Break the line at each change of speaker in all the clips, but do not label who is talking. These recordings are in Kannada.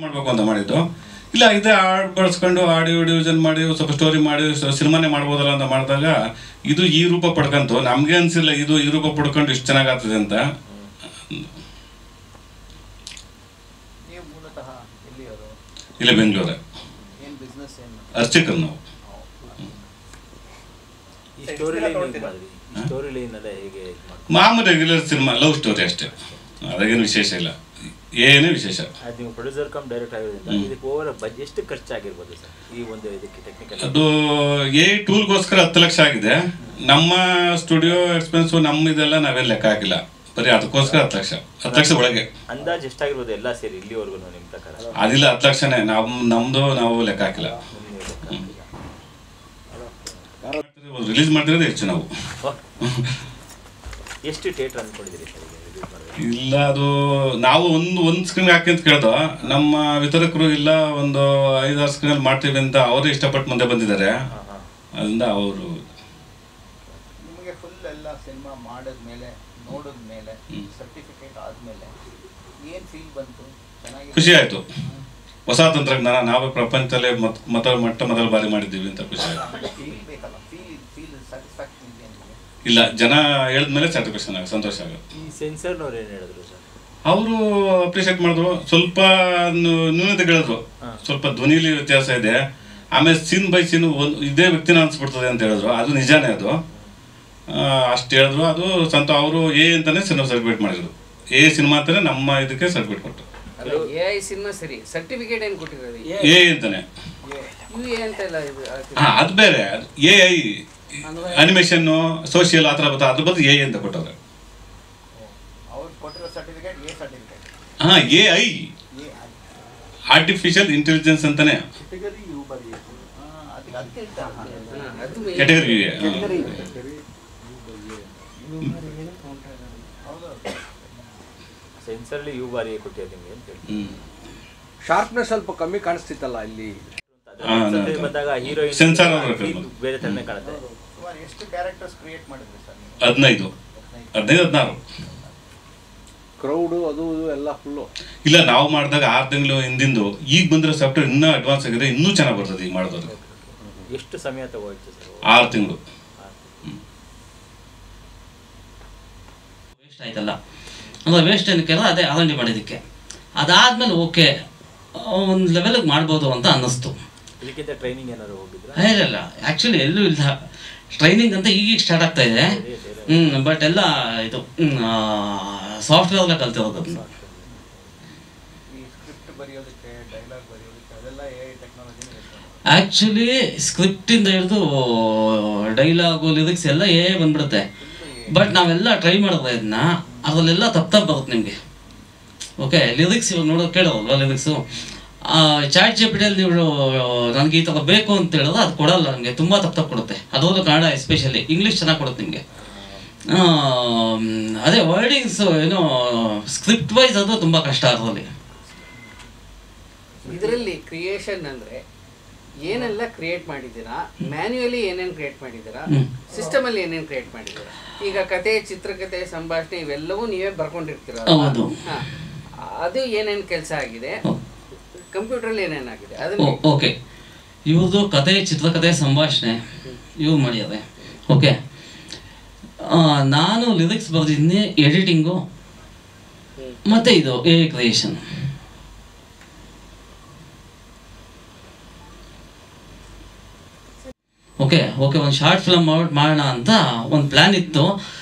ಮಾಡಬೇಕು ಅಂತ ಮಾಡಿದ್ದು. ಇಲ್ಲ ಇದೇ ಹಾಡು ಬಳಸ್ಕೊಂಡು ಆಡಿಯೋ ಡಿವಿಷನ್ ಮಾಡಿ ಸ್ವಲ್ಪ ಸ್ಟೋರಿ ಮಾಡಿ ಸಿನಿಮಾನೇ ಮಾಡ್ಬೋದಲ್ಲ ಅಂತ ಮಾಡಿದಾಗ ಇದು ಈ ರೂಪ ಪಡ್ಕಂತು. ನಮಗೆ ಅನಿಸಿಲ್ಲ ಇದು ಈ ರೂಪ ಪಡ್ಕೊಂಡು ಇಷ್ಟು ಚೆನ್ನಾಗಾಗ್ತದೆ ಅಂತ. ಇಲ್ಲ ಬೆಂಗಳೂರೇ, ಅರ್ಚಕರು ನಾವು. ಮಾಮೂಲಿ ರೆಗ್ಯುಲರ್ ಸಿನಿಮಾ ಲವ್ ಸ್ಟೋರಿ ಅಷ್ಟೇ, ಅದಾಗೇನು ವಿಶೇಷ ಇಲ್ಲ, ಏನೇ ವಿಶೇಷ.
ನೀವು ಪ್ರೊಡ್ಯೂಸರ್ ಕಮ್ ಡೈರೆಕ್ಟ್ ಆಗಿರೋದ್ರಿಂದ ಇದಕ್ಕೆ ಓವರ್ ಬಜೆಟ್ ಎಷ್ಟು ಖರ್ಚಾಗಿರ್ಬೋದು ಸರ್ ಈ ಒಂದು ಇದಕ್ಕೆ ಟೆಕ್ನಿಕಲ್?
ಅದು ಟೂಲ್ಗೋಸ್ಕರ 10 ಲಕ್ಷ ಆಗಿದೆ. ನಮ್ಮ ಸ್ಟುಡಿಯೋ ಎಕ್ಸ್ಪೆನ್ಸು ನಮ್ಮ ಇದೆಲ್ಲ ನಾವೇನು ಲೆಕ್ಕ ಹಾಕಿಲ್ಲ, ಬರೀ ಅದಕ್ಕೋಸ್ಕರ 10 ಲಕ್ಷ ಒಳಗೆ.
ಅಂದಾಜು ಎಷ್ಟಾಗಿರ್ಬೋದು ಎಲ್ಲ ಸೇರಿ ಇಲ್ಲಿವರೆಗೂ ನಿಮ್ಮ ಪ್ರಕಾರ?
ಅದಿಲ್ಲ, 10 ಲಕ್ಷನೇ ನಮ್ದು ನಾವು ಲೆಕ್ಕ ಹಾಕಿಲ್ಲ. ರಿಲೀಸ್ ಮಾಡ್ತಿರೋದು ಹೆಚ್ಚು ನಾವು.
ಎಷ್ಟು ಥಿಯೇಟರ್ ಅಂದ್ಕೊಂಡಿದ್ದೀರಿ ಸರ್?
ಇಲ್ಲ, ಅದು ನಾವು ಒಂದು ಸ್ಕ್ರೀನ್ ಹಾಕಿ ಅಂತ ಕೇಳ್ದೋ, ನಮ್ಮ ವಿತರಕರು ಇಲ್ಲ ಒಂದು 5-6 ಸ್ಕ್ರೀನಲ್ಲಿ ಮಾಡ್ತೀವಿ ಅಂತ ಅವರು ಇಷ್ಟಪಟ್ಟು ಮುಂದೆ ಬಂದಿದ್ದಾರೆ. ಅದರಿಂದ ಅವರು
ನಿಮಗೆ ಫುಲ್ ಎಲ್ಲ ಸಿನಿಮಾ ಮಾಡಿದ್ಮೇಲೆ ನೋಡಿದ್ಮೇಲೆ ಸರ್ಟಿಫಿಕೇಟ್ ಆದಮೇಲೆ ಏನು ಫೀಲ್ ಬಂತು?
ಖುಷಿ ಆಯಿತು. ಹೊಸ ತಂತ್ರಜ್ಞಾನ ನಾವೇ ಪ್ರಪಂಚದಲ್ಲೇ ಮೊದಲ ಬಾರಿ ಮಾಡಿದ್ದೀವಿ ಅಂತ ಖುಷಿ ಆಯಿತು. ಇಲ್ಲ, ಜನ ಹೇಳಿದ್ಮೇಲೆ ಸ್ಯಾಟಿಸ್ಫ್ಯಾಕ್ಷನ್ ಸಂತೋಷ ಆಗುತ್ತೆ.
ಈ ಸೆನ್ಸರ್ನವ್ರು ಏನು ಹೇಳಿದ್ರು ಸರ್?
ಅವರು ಅಪ್ರಿಷಿಯೇಟ್ ಮಾಡಿದ್ರು. ಸ್ವಲ್ಪ ನ್ಯೂನತೆ ಹೇಳಿದ್ರು, ಸ್ವಲ್ಪ ಧ್ವನಿಲಿ ವ್ಯತ್ಯಾಸ ಇದೆ, ಆಮೇಲೆ ಸೀನ್ ಬೈ ಸೀನ್ ಇದೇ ವ್ಯಕ್ತಿನ ಅನ್ಸ್ಬಿಡ್ತದೆ ಅಂತ ಹೇಳಿದ್ರು. ಅದು ನಿಜಾನೇ, ಅದು ಅಷ್ಟು ಹೇಳಿದ್ರು. ಅದು ಅವರು ಎ ಅಂತಾನೆ ಸಿನಿಮಾ ಸರ್ಟಿಫಿಕೇಟ್ ಮಾಡಿದ್ರು. ಎ ಸಿನಿಮಾ ಅಂತಾನೆ ನಮ್ಮ ಇದಕ್ಕೆ ಸರ್ಟಿಫಿಕೇಟ್ ಕೊಟ್ಟರು.
ಎಐ ಸಿನಿಮಾ ಸರಿ, ಸರ್ಟಿಫಿಕೇಟ್ ಏನು ಕೊಟ್ಟಿರೋದು? ಎ
ಅಂತಾನೆ.
ಅದು
ಬೇರೆ, ಎಐ ಅನಿಮೇಷನ್ ಸೋಷಿಯಲ್ ಆ ಥರ ಬರ್ತದೆ, ಅದ್ರ ಬದಲು ಎ ಅಂತ ಕೊಟ್ಟವ್ರೆ. ಎಐ ಆರ್ಟಿಫಿಷಿಯಲ್ ಇಂಟೆಲಿಜೆನ್ಸ್ ಅಂತಾನೆ ಕ್ಯಾಟಗರಿ.
ಸೆನ್ಸರ್ಲಿ ಯು ಬಾರಿ ಕೊಟ್ಟಿರೋದು ನಿಮಗೆ ಅಂತ ಹೇಳಿ.
ಶಾರ್ಪ್ನೆಸ್ ಸ್ವಲ್ಪ ಕಮ್ಮಿ ಕಾಣಿಸ್ತಿತ್ತಲ್ಲ ಇಲ್ಲಿ
ಬಂದಾಗ. ಹೀರೋಯಿನ್
ಸೆನ್ಸಾರ್
ಬೇರೆ ತರನೇ ಕಾಣುತ್ತೆ.
ಎಷ್ಟು ಕ್ಯಾರೆಕ್ಟರ್ಸ್ ಕ್ರಿಯೇಟ್ ಮಾಡಿದ್ರಿ ಸರ್?
15-16
ಕ್ರೌಡು ಅದು ಎಲ್ಲ ಫುಲ್ಲು.
ಇಲ್ಲ, ನಾವು ಮಾಡಿದಾಗ 6 ತಿಂಗಳು ಹಿಂದಿಂದು. ಈಗ ಬಂದಿರೋ ಸಾಫ್ಟ್ವೇರ್ ಇನ್ನೂ ಅಡ್ವಾನ್ಸ್ ಆಗಿದೆ, ಇನ್ನೂ ಚೆನ್ನಾಗಿ ಬರ್ತದೆ ಈಗ ಮಾಡೋದು.
ಎಷ್ಟು ಸಮಯ ತಗೋಯ್ತು ಸರ್?
6 ತಿಂಗಳು.
ವೇಸ್ಟ್ ಆಯ್ತಲ್ಲ ಅಂದ್ರೆ ವೇಸ್ಟ್ ಏನಕ್ಕೆ ಅದೇ ಆರಂಡಿ ಮಾಡಿದ್ದಕ್ಕೆ. ಅದಾದ್ಮೇಲೆ ಓಕೆ ಒಂದು ಲೆವೆಲ್ಗೆ ಮಾಡ್ಬೋದು ಅಂತ ಅನ್ನಿಸ್ತು.
ಇದಕ್ಕಿಂತ ಟ್ರೈನಿಂಗ್ ಏನಾದ್ರು ಹೋಗಿದ್ರಾ?
ಇಲ್ಲ, ಆ್ಯಕ್ಚುಲಿ ಎಲ್ಲೂ ಇಲ್ಲ. ಟ್ರೈನಿಂಗ್ ಅಂತ ಈಗ ಸ್ಟಾರ್ಟ್ ಆಗ್ತಾ ಇದೆ. ಬಟ್ ಎಲ್ಲ ಇದು ಸಾಫ್ಟ್ವೇರ್ಲ್ಲ ಕಲ್ತಿರೋದು. ಆ್ಯಕ್ಚುಲಿ ಸ್ಕ್ರಿಪ್ಟಿಂದ ಹಿಡಿದು ಡೈಲಾಗು ಲಿರಿಕ್ಸ್ ಎಲ್ಲ ಬಂದ್ಬಿಡುತ್ತೆ. ಬಟ್ ನಾವೆಲ್ಲ ಟ್ರೈ ಮಾಡಿದ್ರೆ ಇದನ್ನ ಅದರಲ್ಲೆಲ್ಲ ತಪ್ಪು ಬರುತ್ತೆ ನಿಮಗೆ. ಓಕೆ, ಲಿರಿಕ್ಸ್ ಇವಾಗ ನೋಡೋದು ಕೇಳೋಲ್ವ ಲಿರಿಕ್ಸು. ಚಾಟ್ ಜಿಪಿಟಿಯಲ್ಲಿ ನೀವು ನನಗೆ ಈ ಥರ ಬೇಕು ಅಂತ ಹೇಳಿದ್ರೆ ಅದು ಕೊಡಲ್ಲ ನನಗೆ, ತುಂಬ ತಪ್ಪು ಕೊಡುತ್ತೆ. ಅದೊಂದು ಕನ್ನಡ ಎಸ್ಪೆಷಲಿ. ಇಂಗ್ಲೀಷ್ ಚೆನ್ನಾಗಿ ಕೊಡುತ್ತೆ ನಿಮಗೆ. ಅದೇ ವರ್ಡಿಂಗ್ಸು ಏನೋ ಸ್ಕ್ರಿಪ್ಟ್ ವೈಸ್ ಅದು ತುಂಬ ಕಷ್ಟ ಅದರಲ್ಲಿ.
ಇದರಲ್ಲಿ ಕ್ರಿಯೇಷನ್ ಅಂದರೆ ಏನೆಲ್ಲ ಕ್ರಿಯೇಟ್ ಮಾಡಿದ್ದೀರಾ, ಮ್ಯಾನ್ಯುಯಲಿ ಏನೇನು ಕ್ರಿಯೇಟ್ ಮಾಡಿದ್ದೀರಾ, ಸಿಸ್ಟಮಲ್ಲಿ ಏನೇನು ಕ್ರಿಯೇಟ್ ಮಾಡಿದ್ದೀರಾ? ಈಗ ಕತೆ, ಚಿತ್ರಕಥೆ, ಸಂಭಾಷಣೆ ಇವೆಲ್ಲವೂ ನೀವೇ ಬರ್ಕೊಂಡಿರ್ತೀರ. ಅದು ಏನೇನು ಕೆಲಸ ಆಗಿದೆ, ಕಂಪ್ಯೂಟ್ರಲ್ಲಿ ಏನೇನಾಗಿದೆ ಅದನ್ನು.
ಓಕೆ, ಇವ್ರದ್ದು ಕತೆ, ಚಿತ್ರಕಥೆ, ಸಂಭಾಷಣೆ ಇವ್ರು ಮಾಡಿದ್ದಾರೆ. ಓಕೆ, ನಾನು ಲಿರಿಕ್ಸ್ ಬರೆದಿದ್ದೀನಿ, ಎಡಿಟಿಂಗು ಮತ್ತು ಇದು ಎ ಕ್ರಿಯೇಷನ್. ಓಕೆ, ಒಂದು ಶಾರ್ಟ್ ಫಿಲಮ್ ಮಾಡೋಣ ಅಂತ ಒಂದು ಪ್ಲ್ಯಾನ್ ಇತ್ತು.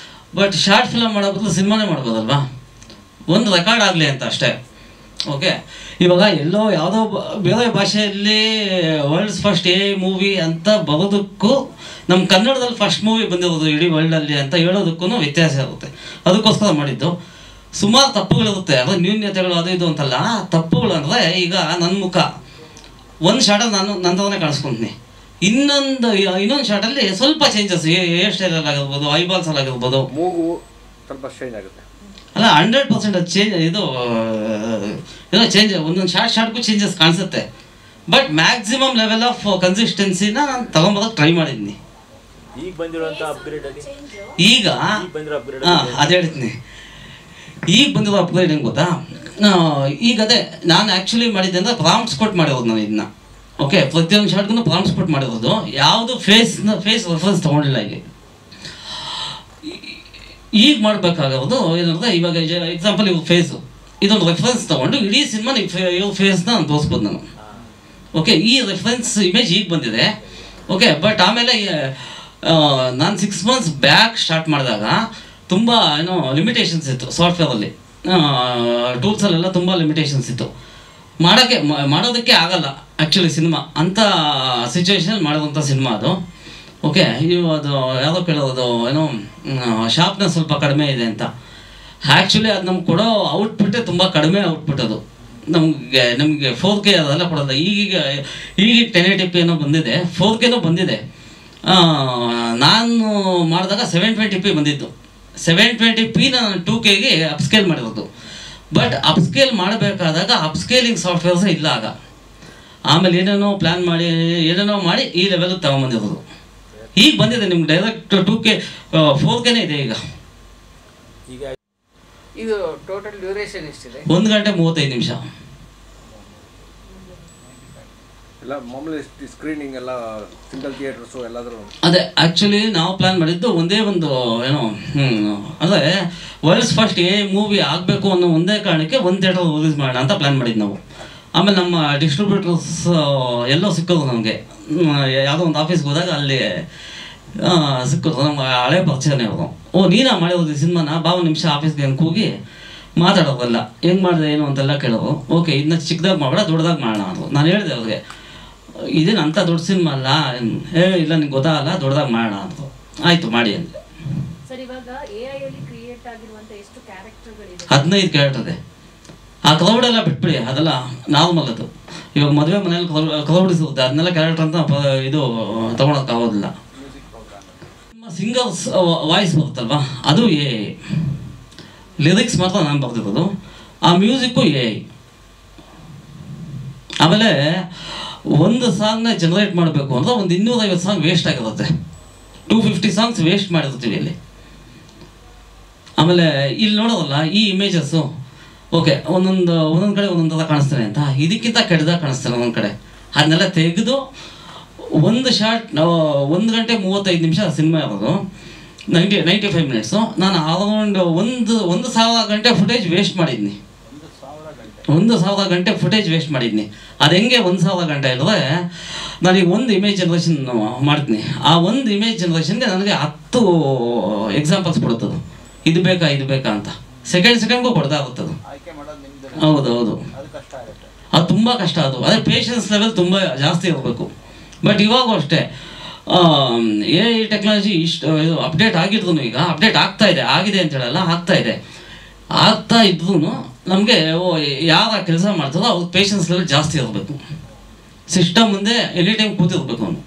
ಬಟ್ ಶಾರ್ಟ್ ಫಿಲಮ್ ಮಾಡೋ ಬದಲು ಸಿನಿಮಾನೇ ಮಾಡ್ಬೋದಲ್ವಾ, ಒಂದು ರೆಕಾರ್ಡ್ ಆಗಲಿ ಅಂತ ಅಷ್ಟೇ. ಓಕೆ, ಇವಾಗ ಎಲ್ಲೋ ಯಾವುದೋ ಬೇರೆ ಭಾಷೆಯಲ್ಲಿ ವರ್ಲ್ಡ್ಸ್ ಫಸ್ಟ್ ಮೂವಿ ಅಂತ ಬರೋದಕ್ಕೂ ನಮ್ಮ ಕನ್ನಡದಲ್ಲಿ ಫಸ್ಟ್ ಮೂವಿ ಬಂದಿರೋದು ಇಡೀ ವರ್ಲ್ಡಲ್ಲಿ ಅಂತ ಹೇಳೋದಕ್ಕೂ ವ್ಯತ್ಯಾಸ ಇರುತ್ತೆ. ಅದಕ್ಕೋಸ್ಕರ ಮಾಡಿದ್ದು. ಸುಮಾರು ತಪ್ಪುಗಳಿರುತ್ತೆ, ಅದು ನ್ಯೂನ್ಯತೆಗಳು ಅದು ಇದು ಅಂತಲ್ಲ. ತಪ್ಪುಗಳು ಅಂದರೆ ಈಗ ನನ್ನ ಮುಖ ಒಂದು ಶಾರ್ಟಲ್ಲಿ ನಾನು ನಂತರನೇ ಕಾಣಿಸ್ಕೊತೀನಿ, ಇನ್ನೊಂದು ಶಾರ್ಟಲ್ಲಿ ಸ್ವಲ್ಪ ಚೇಂಜಸ್, ಹೇರ್ ಸ್ಟೈಲಲ್ಲಿ ಆಗಿರ್ಬೋದು, ಐಬಾಲ್ಸಲ್ಲಿ ಆಗಿರ್ಬೋದು,
ಮೂಗು ಸ್ವಲ್ಪ ಚೇಂಜ್ ಆಗುತ್ತೆ.
ಅಲ್ಲ 100% ಅದು ಚೇಂಜ್, ಇದು ಏನೋ ಚೇಂಜ್, ಒಂದೊಂದು ಶಾರ್ಟ್ಗೂ ಚೇಂಜಸ್ ಕಾಣಿಸುತ್ತೆ. ಬಟ್ ಮ್ಯಾಕ್ಸಿಮಮ್ ಲೆವೆಲ್ ಆಫ್ ಕನ್ಸಿಸ್ಟೆನ್ಸಿನ ನಾನು ತಗೊಂಬೋದಕ್ಕೆ ಟ್ರೈ ಮಾಡಿದ್ದೀನಿ.
ಈಗ ಬಂದಿರೋಂಥ ಅಪ್ಗ್ರೇಡ್ ಆಗಿ
ಈಗ
ಬಂದಿರೋ ಅಪ್ಗ್ರೇಡ್
ಅದೇ ಹೇಳ್ತೀನಿ. ಈಗ ಬಂದಿರೋ ಅಪ್ಗ್ರೇಡ್ ಹೆಂಗೆ ಗೊತ್ತಾ, ಈಗ ಅದೇ ನಾನು ಆ್ಯಕ್ಚುಲಿ ಮಾಡಿದ್ದೆ ಅಂದರೆ ಪ್ರಾಂಪ್ಟ್ಸ್ ಕೊಟ್ಟು ಮಾಡಿರೋದು ನಾನು ಇದನ್ನ. ಓಕೆ, ಪ್ರತಿಯೊಂದು ಶಾರ್ಟ್ಗೂ ಪ್ರಾಂಪ್ಟ್ಸ್ ಕೊಟ್ಟು ಮಾಡಿರೋದು. ಯಾವುದು ಫೇಸ್ ರೆಫರೆನ್ಸ್ ತೊಗೊಂಡಿಲ್ಲ. ಈಗ ಮಾಡಬೇಕಾಗೋದು ಏನಂದರೆ, ಇವಾಗ ಎಕ್ಸಾಂಪಲ್ ಇವ್ರ ಫೇಸು ಇದೊಂದು ರೆಫರೆನ್ಸ್ ತೊಗೊಂಡು ಇಡೀ ಸಿನಿಮಾ ಇವ್ರ ಫೇಸ್ನ ನಾನು ತೋರಿಸ್ಬೋದು ನಾನು. ಓಕೆ, ಈ ರೆಫರೆನ್ಸ್ ಇಮೇಜ್ ಈಗ ಬಂದಿದೆ. ಓಕೆ, ಬಟ್ ಆಮೇಲೆ ನಾನು 6 months ಬ್ಯಾಕ್ ಸ್ಟಾರ್ಟ್ ಮಾಡಿದಾಗ ತುಂಬ ಏನೋ ಲಿಮಿಟೇಷನ್ಸ್ ಇತ್ತು ಸಾಫ್ಟ್ವೇರಲ್ಲಿ, ಟೂಲ್ಸಲ್ಲೆಲ್ಲ ತುಂಬ ಲಿಮಿಟೇಷನ್ಸ್ ಇತ್ತು. ಮಾಡೋದಕ್ಕೆ ಆಗಲ್ಲ ಆ್ಯಕ್ಚುಲಿ ಸಿನಿಮಾ ಅಂಥ ಸಿಚುವೇಶನ್ ಮಾಡೋದಂಥ ಸಿನಿಮಾ ಅದು. ಓಕೆ, ಅದು ಯಾವುದೋ ಕೇಳೋದು ಏನೋ ಶಾರ್ಪ್ನೆಸ್ ಸ್ವಲ್ಪ ಕಡಿಮೆ ಇದೆ ಅಂತ. ಆ್ಯಕ್ಚುಲಿ ಅದು ನಮ್ಗೆ ಕೊಡೋ ಔಟ್ಪುಟ್ಟೇ ತುಂಬ ಕಡಿಮೆ ಔಟ್ಪುಟ್. ಅದು ನಮಗೆ 4K ಅದೆಲ್ಲ ಕೊಡೋದು. ಈಗ 1080p ಏನೋ ಬಂದಿದೆ, 4Kನೂ ಬಂದಿದೆ. ನಾನು ಮಾಡಿದಾಗ 720p ಬಂದಿತ್ತು. 720p ನಾನು 2Kಗೆ ಅಪ್ಸ್ಕೇಲ್ ಮಾಡಿರೋದು. ಬಟ್ ಅಪ್ಸ್ಕೇಲ್ ಮಾಡಬೇಕಾದಾಗ ಅಪ್ಸ್ಕೇಲಿಂಗ್ ಸಾಫ್ಟ್ವೇರ್ಸ್ ಇಲ್ಲ ಆಗ. ಆಮೇಲೆ ಏನೇನೋ ಪ್ಲ್ಯಾನ್ ಮಾಡಿ ಏನೇನೋ ಮಾಡಿ ಈ ಲೆವೆಲ್ಗೆ ತಗೊಂಬಂದಿರೋದು. ಈಗ ಬಂದಿದೆ ನಿಮ್ಗೆ ಡೈರೆಕ್ಟ್ 2K 4Kನೇ ಇದೆ ಈಗ.
ಇದು ಟೋಟಲ್ ಡ್ಯೂರೇಷನ್ ಎಷ್ಟಿದೆ?
1 ಗಂಟೆ 35 ನಿಮಿಷ.
ಎಲ್ಲ ಮಾಮೂಲಿ ಸ್ಕ್ರೀನಿಂಗ್ ಎಲ್ಲ ಸಿಂಗಲ್ ಥಿಯೇಟರ್ಸು ಎಲ್ಲಾದರೂ?
ಅದೇ ಆ್ಯಕ್ಚುಲಿ ನಾವು ಪ್ಲ್ಯಾನ್ ಮಾಡಿದ್ದು ಒಂದೇ ಒಂದು ಏನೋ ಅಂದರೆ ವರ್ಲ್ಡ್ಸ್ ಫಸ್ಟ್ ಮೂವಿ ಆಗಬೇಕು ಅನ್ನೋ ಒಂದೇ ಕಾರಣಕ್ಕೆ ಒಂದು ಥಿಯೇಟರ್ ರಿಲೀಸ್ ಮಾಡೋಣ ಅಂತ ಪ್ಲ್ಯಾನ್ ಮಾಡಿದ್ದು ನಾವು. ಆಮೇಲೆ ನಮ್ಮ ಡಿಸ್ಟ್ರಿಬ್ಯೂಟರ್ಸ್ ಎಲ್ಲೋ ಸಿಕ್ಕೋದು ನಮಗೆ. ಯಾವುದೋ ಒಂದು ಆಫೀಸ್ಗೆ ಹೋದಾಗ ಅಲ್ಲಿ ಸಿಕ್ಕೋದು ನಮ್ಮ ಹಳೆ ಪರಿಚಯನೇ ಅವರು. ನೀನಾ ಮಾಡಿರೋದು ಸಿನಿಮಾನ, ಬಾ ಒಂದು ನಿಮಿಷ ಆಫೀಸ್ಗೆ ಹೆಂಗೆ ಕೂಗಿ ಮಾತಾಡೋದಲ್ಲ, ಹೆಂಗೆ ಮಾಡಿದೆ ಏನು ಅಂತೆಲ್ಲ ಕೇಳೋರು. ಓಕೆ, ಇದನ್ನ ಚಿಕ್ಕದಾಗ ಮಾಡಬೇಡ, ದೊಡ್ಡದಾಗ ಮಾಡೋಣ ಅಂದರು. ನಾನು ಹೇಳಿದೆ ಅವ್ರಿಗೆ, ಇದೇನು ಅಂಥ ದೊಡ್ಡ ಸಿನಿಮಾ ಅಲ್ಲ, ಇಲ್ಲ ನಿಂಗೆ ಗೊತ್ತಾಗಲ್ಲ, ದೊಡ್ಡದಾಗ ಮಾಡೋಣ ಅಂದರು. ಆಯಿತು ಮಾಡಿ ಅಂದೆ. 15 ಕ್ಯಾರೆಕ್ಟರ್ ಇದೆ. ಆ ಕ್ರೌಡೆಲ್ಲ ಬಿಟ್ಬಿಡಿ, ಅದೆಲ್ಲ ನಾರ್ಮಲ್. ಅದು ಇವಾಗ ಮದುವೆ ಮನೇಲಿ ಕ್ರೌಡ್ ಸಿಗುತ್ತೆ, ಅದನ್ನೆಲ್ಲ ಕ್ಯಾರೆಕ್ಟರ್ ಅಂತ ಇದು ತೊಗೊಳಕ್ಕಾಗೋದಿಲ್ಲ. ಸಿಂಗರ್ಸ್ ವಾಯ್ಸ್ ಬರುತ್ತಲ್ವ, ಅದು ಲಿರಿಕ್ಸ್ ಮಾತ್ರ ನಾನು ಬರ್ತಿರೋದು. ಆ ಮ್ಯೂಸಿಕ್ಕು ಆಮೇಲೆ ಒಂದು ಸಾಂಗ್ನ ಜನರೇಟ್ ಮಾಡಬೇಕು ಅಂದರೆ ಒಂದು 250 ಸಾಂಗ್ ವೇಸ್ಟ್ ಆಗಿರುತ್ತೆ. 250 ಸಾಂಗ್ಸ್ ವೇಸ್ಟ್ ಮಾಡಿರ್ತೀವಿ ಇಲ್ಲಿ. ಆಮೇಲೆ ಇಲ್ಲಿ ನೋಡೋದಲ್ಲ ಈ ಇಮೇಜಸ್ಸು. ಓಕೆ, ಒಂದೊಂದು ಕಡೆ ಒಂದೊಂದು ಥರ ಕಾಣಿಸ್ತಾನೆ ಅಂತ, ಇದಕ್ಕಿಂತ ಕೆಟ್ಟದಾಗ ಕಾಣಿಸ್ತಾನೆ ಒಂದೊಂದು ಕಡೆ. ಅದನ್ನೆಲ್ಲ ತೆಗೆದು ಒಂದು ಶಾರ್ಟ್ 1 ಗಂಟೆ 35 ನಿಮಿಷ ಸಿನಿಮಾ ಇರೋದು, 95 ಮಿನಿಟ್ಸು. ನಾನು ಅರೌಂಡ್ 1,000 ಗಂಟೆ ಫುಟೇಜ್ ವೇಸ್ಟ್ ಮಾಡಿದ್ನಿ. 1,000 ಗಂಟೆ ಫುಟೇಜ್ ವೇಸ್ಟ್ ಮಾಡಿದ್ನಿ. ಅದು ಹೆಂಗೆ 1,000 ಗಂಟೆ ಇಲ್ಲದೆ, ನಾನೀಗ ಒಂದು ಇಮೇಜ್ ಜನ್ರೇಷನ್ ಮಾಡ್ತೀನಿ. ಆ ಒಂದು ಇಮೇಜ್ ಜನ್ರೇಷನ್ಗೆ ನನಗೆ 10 ಎಕ್ಸಾಂಪಲ್ಸ್ ಕೊಡುತ್ತದು. ಇದು ಬೇಕಾ ಅಂತ ಸೆಕೆಂಡ್ಗೂ ಕೊಡ್ತಾ ಆಗುತ್ತದು. ಹೌದು, ಅದು ತುಂಬ ಕಷ್ಟ. ಅದು ಅದೇ ಪೇಷನ್ಸ್ ಲೆವೆಲ್ ತುಂಬ ಜಾಸ್ತಿ ಇರಬೇಕು. ಬಟ್ ಇವಾಗೂ ಅಷ್ಟೇ AI ಟೆಕ್ನಾಲಜಿ ಇಷ್ಟು ಅಪ್ಡೇಟ್ ಆಗಿದ್ರು, ಈಗ ಅಪ್ಡೇಟ್ ಆಗಿದೆ ಅಂತ ಹೇಳಲ್ಲ, ಆಗ್ತಾ ಇದ್ರೂ ನಮಗೆ ಯಾರು ಕೆಲಸ ಮಾಡ್ತಾರೋ ಅವ್ರ ಪೇಷನ್ಸ್ ಲೆವೆಲ್ ಜಾಸ್ತಿ ಇರಬೇಕು. ಸಿಸ್ಟಮ್ ಮುಂದೆ ಎನಿ ಟೈಮ್ ಕೂತಿರ್ಬೇಕು ಅವನು.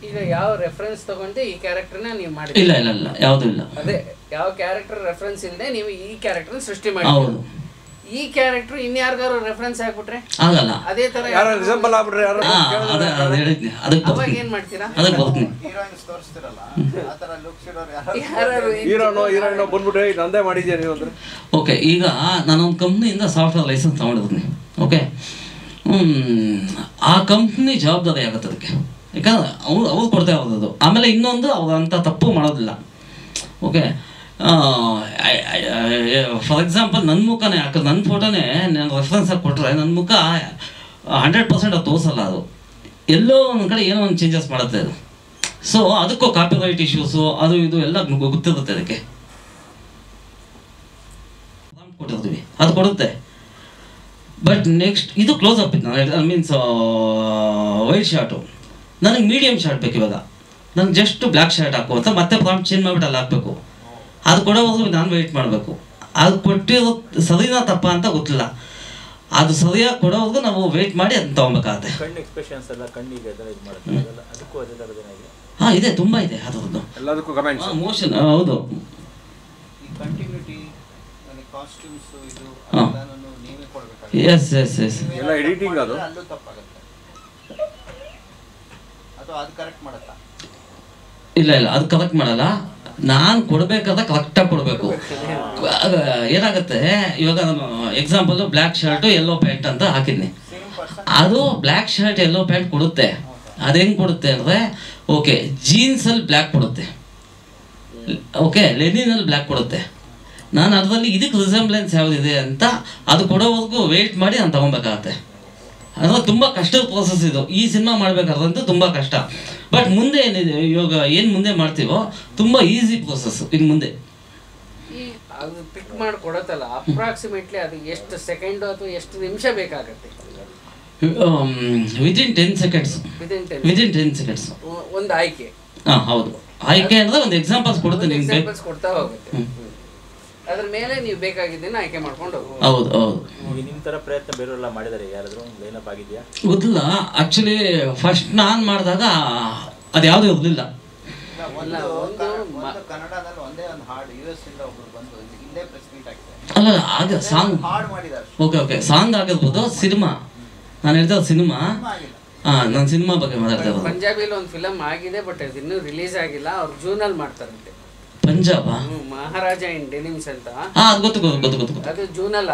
ಈಗ ಯಾವ ರೆಫರೆನ್ಸ್ ತಗೊಂಡು ಈ ಕ್ಯಾರೆಕ್ಟರ್ನ ನೀವು ಮಾಡಿ?
ಇಲ್ಲ, ಯಾವುದೂ ಇಲ್ಲ.
ಅದೇ ಯಾವ ಕ್ಯಾರೆಕ್ಟರ್ ರೆಫರೆನ್ಸ್ ಇಲ್ಲದೆ ನೀವು ಈ ಕ್ಯಾರೆಕ್ಟರ್ ಸೃಷ್ಟಿ ಮಾಡಿ.
ಹೌದು.
ಈ ಕ್ಯಾರೆಕ್ಟರ್ ಇನ್ಯಾರಿಗಾರು ರೆಫರೆನ್ಸ್ ಹಾಕ್ಬಿಟ್ರೆ
ಆಗಲ್ಲ.
ಅದೇ ತರ
ಎಕ್ಸಾಂಪಲ್ ಆಗ್ಬಿಟ್ರೆ
ಹೇಳಿದ್ನಿ, ಅದಕ್ಕೆ
ಅವಾಗ ಏನ್ ಮಾಡ್ತೀರಾ?
ಅದಕ್ಕೆ ಬರ್ತೀನಿ.
ಹೀರೋಯಿನ್ಸ್ ತೋರಿಸ್ತಿರಲ್ಲ, ಆ ಥರ ಲುಕ್ಸ್ ಇರೋರು
ಯಾರು
ಹೀರೋಯಿನ್ ಬಂದ್ಬಿಟ್ರೆ ನಂದೇ ಮಾಡಿದ್ಯಾ ನೀವು ಅಂದ್ರೆ?
ಓಕೆ, ಈಗ ನಾನೊಂದು ಕಂಪ್ನಿಯಿಂದ ಸಾಫ್ಟ್ವೇರ್ ಲೈಸೆನ್ಸ್ ತಗೊಂಡಿದ್ದೀನಿ. ಓಕೆ, ಆ ಕಂಪ್ನಿ ಜವಾಬ್ದಾರಿ ಆಗುತ್ತೆ ಅದಕ್ಕೆ, ಯಾಕಂದ್ರೆ ಅವ್ರು ಕೊಡ್ತಾ ಇರೋದು. ಆಮೇಲೆ ಇನ್ನೊಂದು ಅವ್ರು ಅಂಥ ತಪ್ಪು ಮಾಡೋದಿಲ್ಲ. ಓಕೆ, ಫಾರ್ ಎಕ್ಸಾಂಪಲ್ ನನ್ನ ಮುಖನೇ ಹಾಕಿದ್ರೆ, ನನ್ನ ಫೋಟೋನೇ ನಾನು ರೆಫರೆನ್ಸ್ ಆಗಿ ಕೊಟ್ಟರೆ ನನ್ನ ಮುಖ 100% ಅದು ತೋರಿಸಲ್ಲ. ಅದು ಎಲ್ಲೋ ಒಂದು ಕಡೆ ಏನೋ ಒಂದು ಚೇಂಜಸ್ ಮಾಡುತ್ತೆ ಅದು. ಸೊ ಅದಕ್ಕೂ ಕಾಪಿರೈಟ್ ಇಶ್ಯೂಸು ಅದು ಇದು ಎಲ್ಲ ಗೊತ್ತಿರುತ್ತೆ. ಅದಕ್ಕೆ ಕೊಟ್ಟಿರ್ತೀವಿ, ಅದು ಕೊಡುತ್ತೆ. ಬಟ್ ನೆಕ್ಸ್ಟ್ ಇದು ಕ್ಲೋಸ್ ಅಪ್ ಇತ್ತು, ಮೀನ್ಸ್ ವೈಟ್ ಶಾರ್ಟು. ನನಗೆ ಮೀಡಿಯಮ್ ಶಾರ್ಟ್ ಬೇಕು. ಇವಾಗ ನನಗೆ ಜಸ್ಟ್ ಬ್ಲ್ಯಾಕ್ ಶಾರ್ಟ್ ಹಾಕು ಅಂತ ಮತ್ತೆ ಪ್ರಾಂಪ್ಟ್ ಚೇಂಜ್ ಮಾಡಿಬಿಟ್ಟು ಅಲ್ಲಿ ಹಾಕಬೇಕು. ಅದು ಕೊಡೋವರೆಗೂ ನಾನು ವೆಯ್ಟ್ ಮಾಡಬೇಕು. ಅದು ಕೊಟ್ಟಿರೋ ಸರಿನಾ ತಪ್ಪ ಅಂತ ಗೊತ್ತಿಲ್ಲ. ಅದು ಸರಿಯಾಗಿ ಕೊಡೋವರೆಗೂ ನಾವು ವೆಯ್ಟ್ ಮಾಡಿ ಅದನ್ನ ತೊಗೊಬೇಕಾಗತ್ತೆ. ಹಾಂ, ಇದೆ, ತುಂಬ ಇದೆ ಅದರದ್ದು.
ಎಲ್ಲದಕ್ಕೂ ಕಮೆಂಟ್ಸ್,
ಮೋಷನ್. ಹೌದು,
ಕಂಟಿನ್ಯೂಟಿ, ಕಾಸ್ಟ್ಯೂಮ್ಸ್, ಇದು ನೀವೇ ಕೊಡಬೇಕು.
ಎಸ್
ಎಲ್ಲ ಎಡಿಟಿಂಗ್ ಅದು
ಅಲ್ಲೂ ತಪ್ಪಾಗುತ್ತೆ. ಅದು ಕರೆಕ್ಟ್ ಮಾಡುತ್ತಾ?
ಇಲ್ಲ, ಅದು ಕರೆಕ್ಟ್ ಮಾಡಲ್ಲ. ನಾನು ಕೊಡಬೇಕಾದ್ರೆ ಕರೆಕ್ಟಾಗಿ ಕೊಡಬೇಕು. ಏನಾಗುತ್ತೆ, ಇವಾಗ ನಾನು example black shirt yellow pant ಅಂತ ಹಾಕಿದ್ನಿ. ಅದು ಬ್ಲ್ಯಾಕ್ ಶರ್ಟ್ ಯೆಲ್ಲೋ ಪ್ಯಾಂಟ್ ಕೊಡುತ್ತೆ. ಅದು ಹೆಂಗೆ ಕೊಡುತ್ತೆ ಅಂದರೆ, ಓಕೆ ಜೀನ್ಸಲ್ಲಿ ಬ್ಲ್ಯಾಕ್ ಕೊಡುತ್ತೆ, ಓಕೆ ಲೆನಿನಲ್ಲಿ ಬ್ಲ್ಯಾಕ್ ಕೊಡುತ್ತೆ. ನಾನು ಅದರಲ್ಲಿ ಇದಕ್ಕೆ ರಿಸೆಂಬ್ಲೆನ್ಸ್ ಯಾವುದಿದೆ ಅಂತ ಅದು ಕೊಡೋವರೆಗೂ ವೆಯ್ಟ್ ಮಾಡಿ ನಾನು ತೊಗೊಬೇಕಾಗತ್ತೆ. ಅಂದರೆ ತುಂಬ ಕಷ್ಟದ ಪ್ರೋಸೆಸ್ ಇದು. ಈ ಸಿನಿಮಾ ಮಾಡಬೇಕಾದ್ರಂತೂ ತುಂಬ ಕಷ್ಟ. ಬಟ್ ಮುಂದೆ ಏನಿದೆ, ಇವಾಗ ಏನು ಮುಂದೆ ಮಾಡ್ತೀವೋ ತುಂಬ ಈಸಿ ಪ್ರೋಸೆಸ್ ಇನ್ನು ಮುಂದೆ.
ಅದು ಪಿಕ್ ಮಾಡಿ ಕೊಡತ್ತಲ್ಲ, ಅಪ್ರಾಕ್ಸಿಮೇಟ್ಲಿ ಅದು ಎಷ್ಟು ಸೆಕೆಂಡ್ ಅಥವಾ ಎಷ್ಟು ನಿಮಿಷ ಬೇಕಾಗತ್ತೆ?
Within 10 seconds. ವಿದಿನ್ 10 seconds
ಒಂದು ಆಯ್ಕೆ.
ಹಾಂ ಹೌದು, ಆಯ್ಕೆ ಅಂದರೆ ಒಂದು ಎಕ್ಸಾಂಪಲ್ಸ್ ಕೊಡ್ತೀನಿ ನಿಮಗೆ.
ಎಕ್ಸಾಂಪಲ್ಸ್ ಕೊಡ್ತಾ ಹೋಗುತ್ತೆ. ಅದ್ರ ಮೇಲೆ ನೀವು ಬೇಕಾಗಿದ್ದೇನೆ ಆಯ್ಕೆ ಮಾಡ್ಕೊಂಡು ಹೋಗಿ.
ಹೌದು ಹೌದು.
ನಿಮ್ಮ ಥರ ಪ್ರಯತ್ನ ಬೇರೆಲ್ಲ ಮಾಡಿದ್ದಾರೆ ಯಾರಾದರೂ? ಲೈನಪ್ ಆಗಿದೆಯಾ?
ಗೊತ್ತಿಲ್ಲ. ಆ್ಯಕ್ಚುಲಿ ಫಸ್ಟ್ ನಾನು ಮಾಡಿದಾಗ ಅದು ಯಾವುದೂ ಇರಲಿಲ್ಲ.
ಕನ್ನಡದಲ್ಲಿ ಒಂದೇ ಒಂದು ಹಾಡು US ಇಂದ ಒಬ್ರು ಬಂದು ಇಲ್ಲೇ ಪ್ರೆಸ್ ಮೀಟ್ ಆಗಿದೆ.
ಅಲ್ಲ ಆಗ ಸಾಂಗ್
ಹಾಡು ಮಾಡಿದ್ದಾರೆ.
ಓಕೆ ಸಾಂಗ್ ಆಗಿರ್ಬೋದು. ಸಿನಿಮಾ ನಾನು ಹೇಳ್ತಾ ಸಿನಿಮಾ, ನಾನು ಸಿನಿಮಾ ಬಗ್ಗೆ ಮಾತಾಡ್ತಾ ಇರೋದು.
ಪಂಜಾಬಿಲಿ ಒಂದು ಫಿಲಮ್ ಆಗಿದೆ, ಬಟ್ ಅದು ಇನ್ನೂ ರಿಲೀಸ್ ಆಗಿಲ್ಲ. ಅವ್ರು ಜೂನಲ್ಲಿ ಮಾಡ್ತಾರಂತೆ.
ಪಂಜಾಬ್
ಮಹಾರಾಜ ಇನ್ ಡೆನಿಮ್ಸ್ ಅಂತ.
ಅದು ಗೊತ್ತು.
ಅದು ಜೂನಲ್ಲ.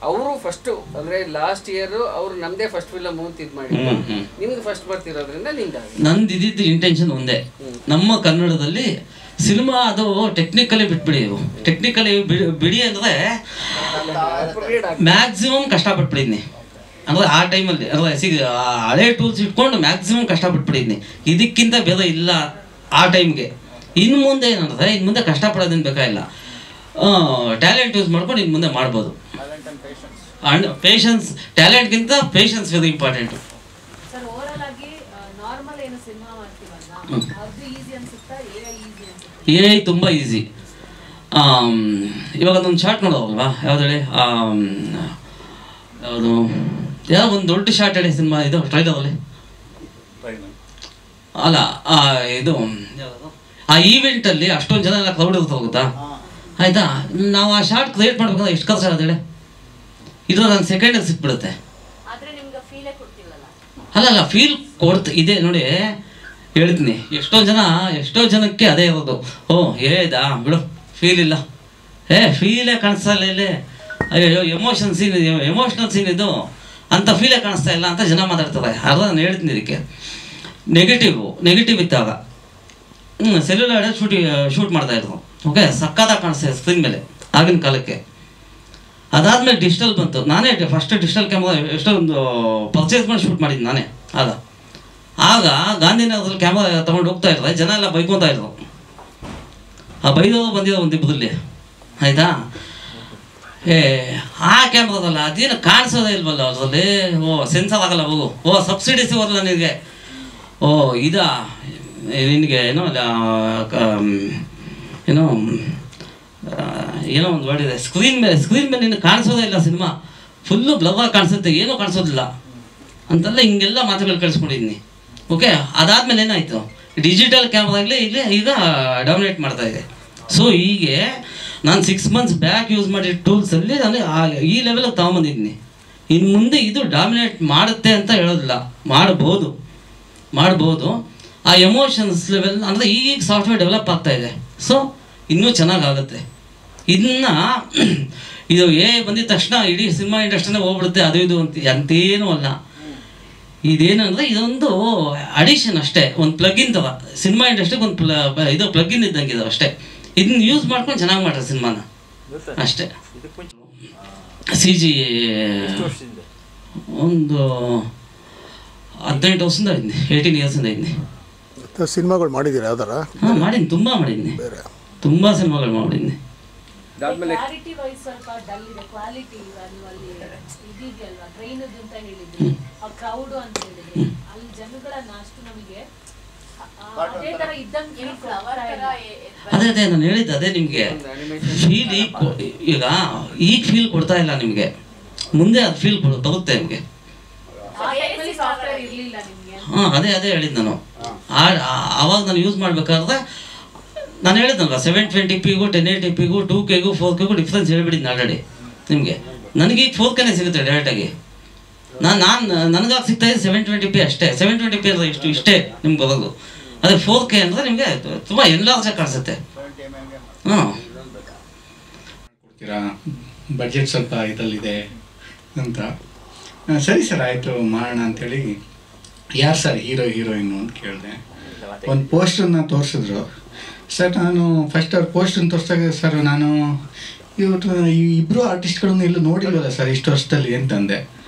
ಅವರು ಫಸ್ಟ್ ಅಂದ್ರೆ ಲಾಸ್ಟ್ ಇಯರ್ ಅವ್ರು ನಮ್ದೇ ಫಸ್ಟ್ ಫಿಲಮ್ ಅಂತ ಇದ್ ಮಾಡಿದ್ರು. ನಿಮ್ಗೆ ಫಸ್ಟ್ ಬರ್ತಿರೋದ್ರಿಂದ ನಂದು ಇದ್ದಿದ್ದು
ಇಂಟೆನ್ಷನ್ ಒಂದೇ, ನಮ್ಮ ಕನ್ನಡದಲ್ಲಿ ಸಿನಿಮಾ ಅದು ಟೆಕ್ನಿಕಲಿ ಬಿಟ್ಬಿಡಿ. ಟೆಕ್ನಿಕಲಿ ಬಿಡಿ ಅಂದರೆ ಮ್ಯಾಕ್ಸಿಮಮ್ ಕಷ್ಟಪಟ್ಬಿಟ್ಟಿದ್ನಿ. ಅಂದರೆ ಆ ಟೈಮಲ್ಲಿ ಅಂದರೆ ಹಳೆ ಟೂಲ್ಸ್ ಇಟ್ಕೊಂಡು ಮ್ಯಾಕ್ಸಿಮಮ್ ಕಷ್ಟಪಟ್ಬಿಟ್ಟಿದ್ನಿ. ಇದಕ್ಕಿಂತ ಬೇರೆ ಇಲ್ಲ ಆ ಟೈಮ್ಗೆ. ಇನ್ನು ಮುಂದೆ ಏನಂದರೆ, ಇನ್ನು ಮುಂದೆ ಕಷ್ಟಪಡೋದೇನು ಬೇಕಾಗಿಲ್ಲ, ಟ್ಯಾಲೆಂಟ್ ಯೂಸ್ ಮಾಡ್ಕೊಂಡು ಇನ್ನು ಮುಂದೆ ಮಾಡ್ಬೋದು. ಅಂಡ್ ಪೇಷನ್ಸ್, ಟ್ಯಾಲೆಂಟ್ಗಿಂತ ಪೇಷನ್ಸ್ ವೆರಿ ಇಂಪಾರ್ಟೆಂಟು. AI ತುಂಬ ಈಸಿ. ಇವಾಗ ಅದೊಂದು ಶಾರ್ಟ್ ನೋಡೋಲ್ವಾ, ಯಾವ್ದು ಹೇಳಿ, ಯಾವ್ದು ಒಂದು ದೊಡ್ಡ ಶಾರ್ಟ್ ಹೇಳಿ ಸಿನಿಮಾ ಇದು ಟ್ರೈಲರಲ್ಲಿ ಅಲ್ಲ, ಇದು ಆ ಈವೆಂಟಲ್ಲಿ ಅಷ್ಟೊಂದು ಜನ ಎಲ್ಲ ಕ್ರೌಡ್ ಇರ್ತಾ ಹೋಗುತ್ತಾ, ಆಯಿತಾ? ನಾವು ಆ ಶಾರ್ಟ್ ಕ್ರಿಯೇಟ್ ಮಾಡ್ಬೇಕಂದ್ರೆ ಎಷ್ಟು ಖರ್ಚು ಆಗುತ್ತೆ ಹೇಳಿ? ಇದು ನನ್ನ ಸೆಕೆಂಡಿಗೆ ಸಿಕ್ಬಿಡುತ್ತೆ. ಅಲ್ಲ ಫೀಲ್ ಇದೆ ನೋಡಿ, ಹೇಳ್ತೀನಿ. ಎಷ್ಟೋ ಜನಕ್ಕೆ ಅದೇ ಇರೋದು. ಏದಾ ಬಿಡು, ಫೀಲ್ ಇಲ್ಲ, ಫೀಲೇ ಕಾಣಿಸ್ತಾ ಇಲ್ಲ ಇಲ್ಲಿ, ಅಯ್ಯೋ ಎಮೋಷನಲ್ ಸೀನ್ ಇದು ಅಂತ ಫೀಲೇ ಕಾಣಿಸ್ತಾ ಇಲ್ಲ ಅಂತ ಜನ ಮಾತಾಡ್ತಾರೆ. ಅರ್ಧ ನಾನು ಹೇಳ್ತೀನಿ. ಇದಕ್ಕೆ ನೆಗೆಟಿವ್ ಇದ್ದಾಗ ಸೆಲ್ಯುಲಾರ್ ಶೂಟ್ ಮಾಡ್ತಾಯಿದ್ರು. ಓಕೆ, ಸಕ್ಕತ್ತಾಗಿ ಕಾಣಿಸ್ತಾ ಇದೆ ಸ್ಕ್ರೀನ್ ಮೇಲೆ ಆಗಿನ ಕಾಲಕ್ಕೆ. ಅದಾದಮೇಲೆ ಡಿಜಿಟಲ್ ಬಂತು. ನಾನೇ ಫಸ್ಟ್ ಡಿಜಿಟಲ್ ಕ್ಯಾಮ್ರಾ ಎಷ್ಟೊಂದು ಪರ್ಚೇಸ್ ಮಾಡಿ ಶೂಟ್ ಮಾಡಿದ್ದು ನಾನೇ. ಆಗ ಗಾಂಧಿನಗರದಲ್ಲಿ ಕ್ಯಾಮ್ರಾ ತೊಗೊಂಡು ಹೋಗ್ತಾ ಇದ್ದಾರೆ, ಜನ ಎಲ್ಲ ಬೈಕೊತಾ ಇದ್ರು. ಆ ಬೈದವರು ಬಂದಿರೋ ಒಂದಿಬ್ಬರಲ್ಲಿ, ಆಯಿತಾ? ಆ ಕ್ಯಾಮ್ರಾದಲ್ಲ ಅದೇನು ಕಾಣಿಸೋದೇ ಇಲ್ವಲ್ಲ ಅದರಲ್ಲಿ. ಸೆನ್ಸರ್ ಆಗಲ್ಲ ಹೋಗು. ಸಬ್ಸಿಡೀಸ್ ಬರಲ್ಲ ನಿನಗೆ. ನಿನಗೆ ಏನೋ ಒಂದು ವರ್ಡ್ ಇದೆ, ಸ್ಕ್ರೀನ್ ಮೇಲೆ ನಿನಗೆ ಕಾಣಿಸೋದೇ ಇಲ್ಲ, ಸಿನಿಮಾ ಫುಲ್ಲು ಬ್ಲರ್ ಕಾಣಿಸುತ್ತೆ, ಏನೂ ಕಾಣಿಸೋದಿಲ್ಲ ಅಂತೆಲ್ಲ ಹಿಂಗೆಲ್ಲ ಮಾತುಗಳು ಕಳಿಸ್ಕೊಂಡಿದ್ದೀನಿ. ಓಕೆ, ಅದಾದಮೇಲೆ ಏನಾಯಿತು, ಡಿಜಿಟಲ್ ಕ್ಯಾಮ್ರಾಗಲೇ ಈಗ ಡಾಮಿನೇಟ್ ಮಾಡ್ತಾ ಇದೆ. ಸೊ ಹೀಗೆ ನಾನು 6 months ಬ್ಯಾಕ್ ಯೂಸ್ ಮಾಡಿದ ಟೂಲ್ಸಲ್ಲಿ ನಾನು ಈ ಲೆವೆಲಿಗೆ ತೊಗೊಂಬಂದಿದ್ದೀನಿ. ಇನ್ನು ಮುಂದೆ ಇದು ಡಾಮಿನೇಟ್ ಮಾಡುತ್ತೆ ಅಂತ ಹೇಳೋದಿಲ್ಲ, ಮಾಡ್ಬೋದು. ಆ ಎಮೋಷನ್ಸ್ ಲೆವೆಲ್ ಅಂದರೆ ಈಗ ಸಾಫ್ಟ್ವೇರ್ ಡೆವಲಪ್ ಆಗ್ತಾ ಇದೆ. ಸೊ ಇನ್ನೂ ಚೆನ್ನಾಗಾಗುತ್ತೆ. ಇದು ಬಂದಿದ ತಕ್ಷಣ ಇಡೀ ಸಿನಿಮಾ ಇಂಡಸ್ಟ್ರಿನೇ ಹೋಗ್ಬಿಡುತ್ತೆ ಅದು ಇದು ಅಂತೇನೂ ಅಲ್ಲ. ಇದೇನಂದರೆ ಇದೊಂದು ಅಡಿಷನ್ ಅಷ್ಟೇ, ಒಂದು ಪ್ಲಗಿನ್ ಥರ. ಸಿನಿಮಾ ಇಂಡಸ್ಟ್ರಿಗೆ ಒಂದು ಪ್ಲಗಿನ್ ಇದ್ದಂಗೆ ಇದು ಅಷ್ಟೇ. ಇದನ್ನ ಯೂಸ್ ಮಾಡ್ಕೊಂಡು ಚೆನ್ನಾಗಿ ಮಾಡ್ತಾರೆ ಸಿನಿಮಾನ ಅಷ್ಟೇ. CG ಒಂದು 18 ವರ್ಷದಿಂದ ಇದ್ದೀನಿ, 18 yearsಯಿಂದ ಇದ್ದೀನಿ.
ಸಿನಿಮಾಗಳು ಮಾಡಿದ್ದೀರಾ ಯಾವ್ದಾರ?
ಮಾಡೀನಿ, ತುಂಬ ಮಾಡಿದ್ದೀನಿ, ತುಂಬ ಸಿನಿಮಾಗಳು ಮಾಡಿದ್ದೀನಿ. ಅದೇ ನಾನು ಹೇಳಿದ್ದೆ, ಅದೇ ನಿಮಗೆ ಫೀಲ್ ಈಗ ಫೀಲ್ ಕೊಡ್ತಾ ಇಲ್ಲ ನಿಮಗೆ, ಮುಂದೆ ಅದು ಫೀಲ್ ಬರುತ್ತೆ ನಿಮಗೆ. ಅದೇ ಹೇಳಿದ್ದು ನಾನು. ಆವಾಗ ನಾನು ಯೂಸ್ ಮಾಡ್ಬೇಕಾದ್ರೆ ನಾನು ಹೇಳಿದ್ನಲ್ವ 720pಗೂ 1080pಗೂ 2Kಗೂ 4Kಗೂ ಡಿಫ್ರೆನ್ಸ್ ಹೇಳ್ಬಿಟ್ಟಿದ್ದೀನಿ ಆಲ್ರೆಡಿ ನಿಮಗೆ. ನನಗೆ ಈಗ 4Kನೇ ಸಿಗುತ್ತೆ ಡೈರೆಕ್ಟಾಗಿ. ನನಗಾಗಿ ಸಿಗ್ತಾ ಇದೆ 720p ಅಷ್ಟೇ. 720p ಅಂದರೆ ಇಷ್ಟೇ ನಿಮ್ಗೆ ಬರೋದು. ಅದೇ 4K ಅಂದರೆ ನಿಮಗೆ ತುಂಬ ಎನ್ಲಾರ್ಜ್ ಆಗಿ ಕಾಣಿಸುತ್ತೆ.
ಬಡ್ಜೆಟ್ ಸ್ವಲ್ಪ ಇದರಲ್ಲಿದೆ ಅಂತ. ಸರಿ ಸರ್ ಆಯಿತು ಮಾಡೋಣ ಅಂಥೇಳಿ. ಯಾರು ಸರ್ ಹೀರೋಯಿನ್ನು ಅಂತ ಕೇಳಿದೆ. ಒಂದು ಪೋಸ್ಟನ್ನು ತೋರಿಸಿದ್ರು ಸರ್. ನಾನು ಫಸ್ಟ್ ಅವ್ರ ಪೋಸ್ಟನ್ನು ತೋರಿಸಿದಾಗ ಸರ್ ನಾನು ಇವತ್ತು ಈ ಇಬ್ಬರು ಆರ್ಟಿಸ್ಟ್ಗಳನ್ನು ಎಲ್ಲೂ ನೋಡಿಲ್ವಲ್ಲ ಸರ್ ಇಷ್ಟು ವರ್ಷದಲ್ಲಿ ಅಂತಂದೆ.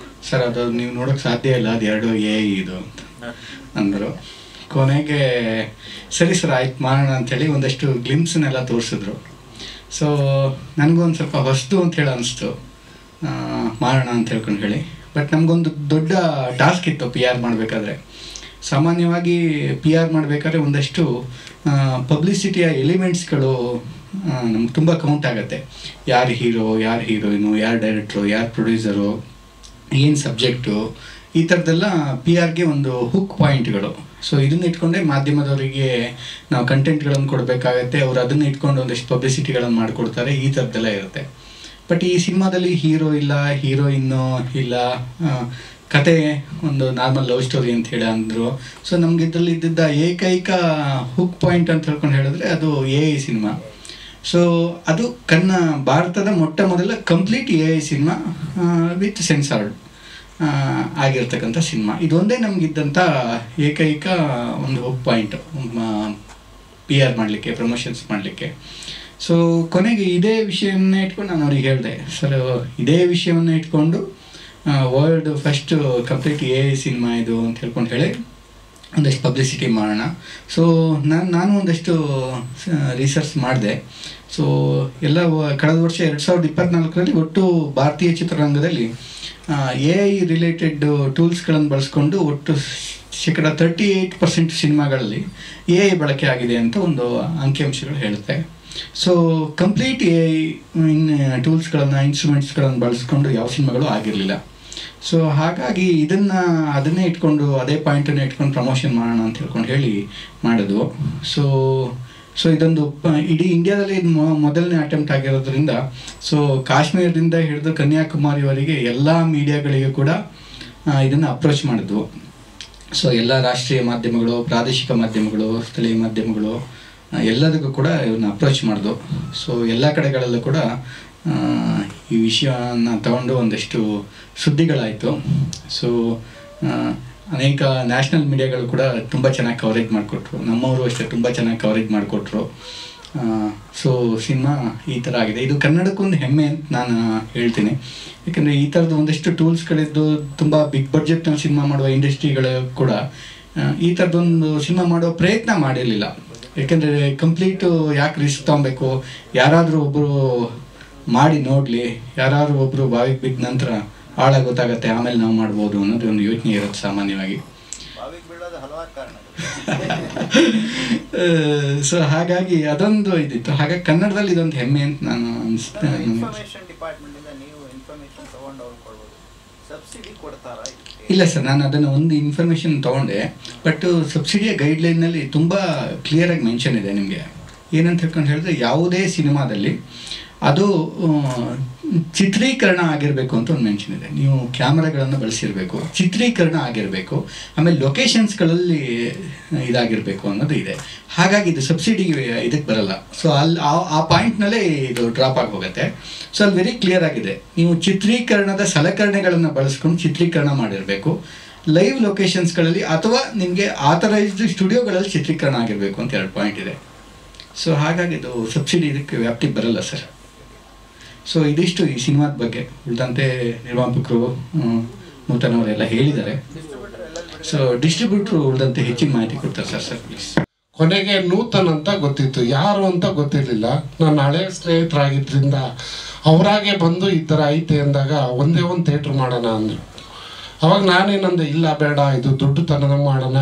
ಸರ್ ಅದು ನೀವು ನೋಡೋಕ್ಕೆ ಸಾಧ್ಯ ಇಲ್ಲ, ಅದು ಎರಡು ಇದು ಅಂತ ಅಂದರು. ಕೊನೆಗೆ ಸರಿ ಸರ್ ಆಯ್ತು ಮಾಡೋಣ ಅಂಥೇಳಿ ಒಂದಷ್ಟು ಗ್ಲಿಮ್ಸನ್ನೆಲ್ಲ ತೋರಿಸಿದ್ರು. ಸೊ ನನಗೂ ಒಂದು ಸ್ವಲ್ಪ ಹೊಸದು ಅಂಥೇಳಿ ಅನಿಸ್ತು, ಮಾಡೋಣ ಅಂತ ಹೇಳ್ಕೊಂಡು ಹೇಳಿ. ಬಟ್ ನಮಗೊಂದು ದೊಡ್ಡ ಟಾಸ್ಕ್ ಇತ್ತು ಪಿ ಆರ್ ಮಾಡಬೇಕಾದ್ರೆ. ಸಾಮಾನ್ಯವಾಗಿ ಪಿ ಆರ್ ಮಾಡಬೇಕಾದ್ರೆ ಒಂದಷ್ಟು ಪಬ್ಲಿಸಿಟಿಯ ಎಲಿಮೆಂಟ್ಸ್ಗಳು ನಮ್ಗೆ ತುಂಬ ಕೌಂಟ್ ಆಗುತ್ತೆ. ಯಾರು ಹೀರೋ, ಯಾರು ಹೀರೋಯಿನು, ಯಾರು ಡೈರೆಕ್ಟ್ರು, ಯಾರು ಪ್ರೊಡ್ಯೂಸರು, ಏನು ಸಬ್ಜೆಕ್ಟು, ಈ ಥರದ್ದೆಲ್ಲ ಪಿ ಆರ್ಗೆ ಒಂದು ಹುಕ್ ಪಾಯಿಂಟ್ಗಳು. ಸೊ ಇದನ್ನ ಇಟ್ಕೊಂಡೆ ಮಾಧ್ಯಮದವರಿಗೆ ನಾವು ಕಂಟೆಂಟ್ಗಳನ್ನು ಕೊಡಬೇಕಾಗತ್ತೆ. ಅವರು ಅದನ್ನು ಇಟ್ಕೊಂಡು ಒಂದಷ್ಟು ಪಬ್ಲಿಸಿಟಿಗಳನ್ನು ಮಾಡಿಕೊಡ್ತಾರೆ. ಈ ಥರದ್ದೆಲ್ಲ ಇರುತ್ತೆ. ಬಟ್ ಈ ಸಿನಿಮಾದಲ್ಲಿ ಹೀರೋ ಇಲ್ಲ, ಹೀರೋಯಿನ್ನು ಇಲ್ಲ, ಕತೆ ಒಂದು ನಾರ್ಮಲ್ ಲವ್ ಸ್ಟೋರಿ ಅಂತ ಹೇಳಿ ಅಂದರು. ಸೊ ನಮ್ಗೆ ಇದರಲ್ಲಿ ಇದ್ದಿದ್ದ ಏಕೈಕ ಹುಕ್ ಪಾಯಿಂಟ್ ಅಂತ ಹೇಳ್ಕೊಂಡು ಹೇಳಿದ್ರೆ ಅದು AI ಸಿನಿಮಾ. ಸೊ ಅದು ಭಾರತದ ಮೊಟ್ಟ ಮೊದಲ complete AI cinema with censored ಆಗಿರ್ತಕ್ಕಂಥ ಸಿನಿಮಾ. ಇದೊಂದೇ ನಮಗಿದ್ದಂಥ ಏಕೈಕ ಒಂದು ಹುಕ್ ಪಾಯಿಂಟ್ ಪಿ ಆರ್ ಮಾಡಲಿಕ್ಕೆ, ಪ್ರಮೋಷನ್ಸ್ ಮಾಡಲಿಕ್ಕೆ. ಸೊ ಕೊನೆಗೆ ಇದೇ ವಿಷಯವನ್ನೇ ಇಟ್ಕೊಂಡು ನಾನು ಅವ್ರಿಗೆ ಹೇಳಿದೆ, ಸರ್ ಇದೇ ವಿಷಯವನ್ನು ಇಟ್ಕೊಂಡು world first complete AI cinema ಇದು ಅಂತ ಹೇಳ್ಕೊಂಡು ಹೇಳಿ ಒಂದಷ್ಟು ಪಬ್ಲಿಸಿಟಿ ಮಾಡೋಣ. ಸೊ ನಾನು ಒಂದಷ್ಟು ರಿಸರ್ಚ್ ಮಾಡಿದೆ. ಸೊ ಎಲ್ಲ ಕಳೆದ ವರ್ಷ 2024ರಲ್ಲಿ ಒಟ್ಟು ಭಾರತೀಯ ಚಿತ್ರರಂಗದಲ್ಲಿ AI ರಿಲೇಟೆಡ್ ಟೂಲ್ಸ್ಗಳನ್ನು ಬಳಸ್ಕೊಂಡು ಒಟ್ಟು 38% ಸಿನಿಮಾಗಳಲ್ಲಿ AI ಬಳಕೆ ಆಗಿದೆ ಅಂತ ಒಂದು ಅಂಕಿಅಂಶಗಳು ಹೇಳುತ್ತೆ. ಸೊ ಕಂಪ್ಲೀಟ್ AI ಟೂಲ್ಸ್ಗಳನ್ನು, ಇನ್ಸ್ಟ್ರೂಮೆಂಟ್ಸ್ಗಳನ್ನು ಬಳಸ್ಕೊಂಡು ಯಾವ ಸಿನಿಮಾಗಳು ಆಗಿರಲಿಲ್ಲ. ಸೊ ಹಾಗಾಗಿ ಅದನ್ನೇ ಇಟ್ಕೊಂಡು, ಅದೇ ಪಾಯಿಂಟನ್ನು ಇಟ್ಕೊಂಡು ಪ್ರಮೋಷನ್ ಮಾಡೋಣ ಅಂತ ಹೇಳ್ಕೊಂಡು ಹೇಳಿ ಮಾಡೋದು. ಸೊ ಇದೊಂದು ಇಡೀ ಇಂಡಿಯಾದಲ್ಲಿ ಇದು ಮೊದಲನೇ ಅಟೆಂಪ್ಟ್ ಆಗಿರೋದ್ರಿಂದ ಸೊ ಕಾಶ್ಮೀರದಿಂದ ಹಿಡಿದು ಕನ್ಯಾಕುಮಾರಿವರೆಗೆ ಎಲ್ಲ ಮೀಡಿಯಾಗಳಿಗೆ ಕೂಡ ಇದನ್ನು ಅಪ್ರೋಚ್ ಮಾಡಿದ್ವು. ಸೊ ಎಲ್ಲ ರಾಷ್ಟ್ರೀಯ ಮಾಧ್ಯಮಗಳು, ಪ್ರಾದೇಶಿಕ ಮಾಧ್ಯಮಗಳು, ಸ್ಥಳೀಯ ಮಾಧ್ಯಮಗಳು ಎಲ್ಲದಕ್ಕೂ ಕೂಡ ಇವನ್ನ ಅಪ್ರೋಚ್ ಮಾಡಿದ್ವು. ಸೊ ಎಲ್ಲ ಕಡೆಗಳಲ್ಲೂ ಕೂಡ ಈ ವಿಷಯವನ್ನು ತಗೊಂಡು ಒಂದಷ್ಟು ಸುದ್ದಿಗಳಾಯಿತು. ಸೊ ಅನೇಕ ನ್ಯಾಷನಲ್ ಮೀಡಿಯಾಗಳು ಕೂಡ ತುಂಬ ಚೆನ್ನಾಗಿ ಕವರೇಜ್ ಮಾಡಿಕೊಟ್ರು. ನಮ್ಮವರು ಅಷ್ಟೇ ತುಂಬ ಚೆನ್ನಾಗಿ ಕವರೇಜ್ ಮಾಡಿಕೊಟ್ರು. ಸೊ ಸಿನಿಮಾ ಈ ಥರ ಆಗಿದೆ. ಇದು ಕನ್ನಡಕ್ಕೊಂದು ಹೆಮ್ಮೆ ಅಂತ ನಾನು ಹೇಳ್ತೀನಿ. ಯಾಕಂದರೆ ಈ ಥರದ್ದು ಒಂದಷ್ಟು ಟೂಲ್ಸ್ಗಳಿದ್ದು ತುಂಬ ಬಿಗ್ ಬಡ್ಜೆಟ್ನಲ್ಲಿ ಸಿನಿಮಾ ಮಾಡುವ ಇಂಡಸ್ಟ್ರಿಗಳು ಕೂಡ ಈ ಥರದ್ದೊಂದು ಸಿನಿಮಾ ಮಾಡೋ ಪ್ರಯತ್ನ ಮಾಡಿರಲಿಲ್ಲ. ಯಾಕೆಂದರೆ ಕಂಪ್ಲೀಟು ಯಾಕೆ ರಿಸ್ಕ್ ತೊಗೊಬೇಕು, ಯಾರಾದರೂ ಒಬ್ಬರು ಮಾಡಿ ನೋಡಲಿ, ಯಾರಾದರೂ ಒಬ್ಬರು ಬಾವಿಗೆ ಬಿದ್ದ ನಂತರ ಆಳ ಗೊತ್ತಾಗತ್ತೆ, ಆಮೇಲೆ ನಾವು ಮಾಡ್ಬೋದು ಅನ್ನೋದು ಒಂದು ಯೋಚನೆ ಇರುತ್ತೆ ಸಾಮಾನ್ಯವಾಗಿ. ಸೊ ಹಾಗಾಗಿ ಅದೊಂದು ಇದಿತ್ತು. ಹಾಗಾಗಿ ಕನ್ನಡದಲ್ಲಿ ಇದೊಂದು ಹೆಮ್ಮೆ ಅಂತ ನಾನು ಅನಿಸ್ತೇನೆ. ಇಲ್ಲ ಸರ್, ನಾನು ಅದನ್ನು ಒಂದು ಇನ್ಫಾರ್ಮೇಷನ್ ತೊಗೊಂಡೆ. ಬಟ್ ಸಬ್ಸಿಡಿಯ ಗೈಡ್ಲೈನ್ನಲ್ಲಿ ತುಂಬ ಕ್ಲಿಯರಾಗಿ ಮೆನ್ಷನ್ ಇದೆ ನಿಮಗೆ. ಏನಂತ ಹೇಳ್ಕೊಂಡು ಹೇಳಿದ್ರೆ, ಯಾವುದೇ ಸಿನಿಮಾದಲ್ಲಿ ಅದು ಚಿತ್ರೀಕರಣ ಆಗಿರಬೇಕು ಅಂತ ಒಂದು ಮೆನ್ಷನ್ ಇದೆ. ನೀವು ಕ್ಯಾಮ್ರಾಗಳನ್ನು ಬಳಸಿರಬೇಕು, ಚಿತ್ರೀಕರಣ ಆಗಿರಬೇಕು, ಆಮೇಲೆ ಲೊಕೇಶನ್ಸ್ಗಳಲ್ಲಿ ಇದಾಗಿರಬೇಕು ಅನ್ನೋದು ಇದೆ. ಹಾಗಾಗಿ ಇದು ಸಬ್ಸಿಡಿ ಇದಕ್ಕೆ ಬರಲ್ಲ. ಸೊ ಆ ಪಾಯಿಂಟ್ನಲ್ಲೇ ಇದು ಡ್ರಾಪ್ ಆಗಿ ಹೋಗುತ್ತೆ. ಸೊ ಅಲ್ಲಿ ವೆರಿ ಕ್ಲಿಯರ್ ಆಗಿದೆ, ನೀವು ಚಿತ್ರೀಕರಣದ ಸಲಕರಣೆಗಳನ್ನು ಬಳಸ್ಕೊಂಡು ಚಿತ್ರೀಕರಣ ಮಾಡಿರಬೇಕು, ಲೈವ್ ಲೊಕೇಶನ್ಸ್ಗಳಲ್ಲಿ ಅಥವಾ ನಿಮಗೆ ಆಥರೈಸ್ಡ್ ಸ್ಟುಡಿಯೋಗಳಲ್ಲಿ ಚಿತ್ರೀಕರಣ ಆಗಿರಬೇಕು ಅಂತ 2 ಪಾಯಿಂಟ್ ಇದೆ. ಸೊ ಹಾಗಾಗಿ ಇದು ಸಬ್ಸಿಡಿ ಇದಕ್ಕೆ ವ್ಯಾಪ್ತಿಗೆ ಬರಲ್ಲ ಸರ್. ಸೊ ಇದಿಷ್ಟು ಈ ಸಿನಿಮಾದ ಬಗ್ಗೆ. ಉಳಿದಂತೆ ನಿರ್ಮಾಪಕರು ನೂತನ್ ಅವರೆಲ್ಲ ಹೇಳಿದ್ದಾರೆ. ಸೊ ಡಿಸ್ಟ್ರಿಬ್ಯೂಟ್ರು ಉಳಿದಂತೆ ಹೆಚ್ಚಿನ ಮಾಹಿತಿ ಕೊಡ್ತಾರೆ ಸರ್ ಪ್ಲೀಸ್.
ಕೊನೆಗೆ ನೂತನ್ ಅಂತ ಗೊತ್ತಿತ್ತು, ಯಾರು ಅಂತ ಗೊತ್ತಿರಲಿಲ್ಲ. ನನ್ನ ಹಳೆ ಸ್ನೇಹಿತರಾಗಿದ್ದರಿಂದ ಅವರಾಗೆ ಬಂದು ಈ ಥರ ಐತೆ ಅಂದಾಗ ಒಂದೇ ಒಂದು ಥಿಯೇಟ್ರ್ ಮಾಡೋಣ ಅಂದರು. ಅವಾಗ ನಾನೇನಂದೆ, ಇಲ್ಲ ಬೇಡ, ಇದು ದುಡ್ಡು ತನನ ಮಾಡೋಣ,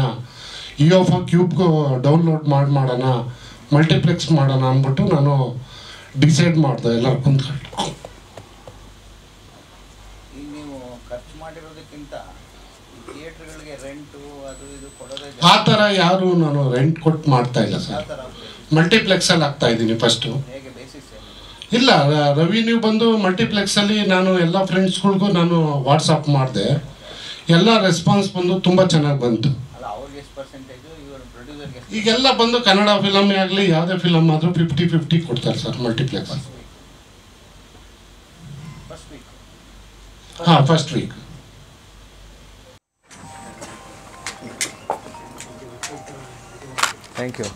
ಇಯೋಫಾ ಕ್ಯೂಬ್ಗೂ ಡೌನ್ಲೋಡ್ ಮಾಡೋಣ, ಮಲ್ಟಿಪ್ಲೆಕ್ಸ್ ಮಾಡೋಣ ಅಂದ್ಬಿಟ್ಟು ನಾನು ಡಿಸೈಡ್ ಮಾಡಿದೆ ಎಲ್ಲರೂ ಕುಂತ್ಕೊಂಡು. ಆ ಥರ ಯಾರು ನಾನು ರೆಂಟ್ ಕೊಟ್ಟು ಮಾಡ್ತಾ ಇಲ್ಲ ಸರ್. ಮಲ್ಟಿಪ್ಲೆಕ್ಸಲ್ಲಿ ಆಗ್ತಾ ಇದ್ದೀನಿ ಫಸ್ಟು. ಇಲ್ಲ, ರೆವಿನ್ಯೂ ಬಂದು ಮಲ್ಟಿಪ್ಲೆಕ್ಸಲ್ಲಿ ನಾನು ಎಲ್ಲ ಫ್ರೆಂಡ್ಸ್ಗಳಿಗೂ ನಾನು ವಾಟ್ಸಪ್ ಮಾಡಿದೆ. ಎಲ್ಲ ರೆಸ್ಪಾನ್ಸ್ ಬಂದು ತುಂಬ ಚೆನ್ನಾಗಿ ಬಂತು. ಈಗೆಲ್ಲ ಬಂದು ಕನ್ನಡ ಫಿಲಮೇ ಆಗಲಿ ಯಾವುದೇ ಫಿಲಮ್ ಆದರೂ 50-50 ಕೊಡ್ತಾರೆ ಸರ್ ಮಲ್ಟಿಪ್ಲೆಕ್ಸ್. ಹಾಂ, ಫಸ್ಟ್ ವೀಕ್.
Thank you.